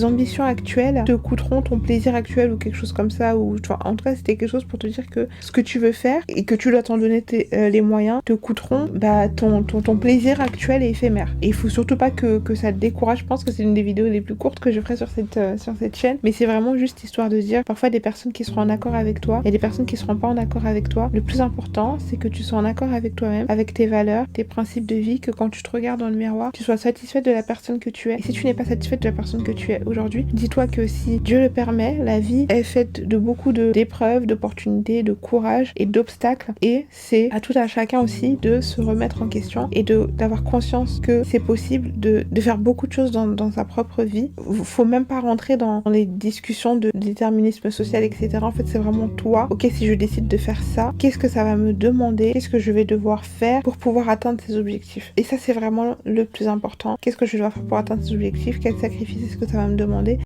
ambitions actuelles te coûteront ton plaisir actuel ou quelque chose comme ça, ou tu vois, en tout cas c'était quelque chose pour te dire que ce que tu veux faire et que tu dois t'en donner les moyens te coûteront ton plaisir actuel et éphémère. Et il faut surtout pas que ça te décourage. Je pense que c'est une des vidéos les plus courtes que je ferai sur cette chaîne, mais c'est vraiment juste histoire de dire parfois des personnes qui seront en accord avec toi et des personnes qui seront pas en accord avec toi. Le plus important, c'est que tu sois en accord avec toi-même, avec tes valeurs, tes principes de vie, que quand tu te regardes dans le miroir, tu sois satisfaite de la personne que tu es. Et si tu n'es pas satisfaite de la personne que tu es aujourd'hui, dis-toi que si Dieu le permet, la vie est faite de beaucoup d'épreuves, d'opportunités, de courage et d'obstacles, et c'est à tout à chacun aussi de se remettre en question et d'avoir conscience que c'est possible de faire beaucoup de choses dans sa propre vie. Faut même pas rentrer dans les discussions de déterminisme social, etc. En fait, c'est vraiment toi. Ok, si je décide de faire ça, qu'est-ce que ça va me demander? Qu'est-ce que je vais devoir faire pour pouvoir atteindre ces objectifs? Et ça, c'est vraiment le plus important. Qu'est-ce que je dois faire pour atteindre ces objectifs? Quel sacrifice est-ce que ça va me demander?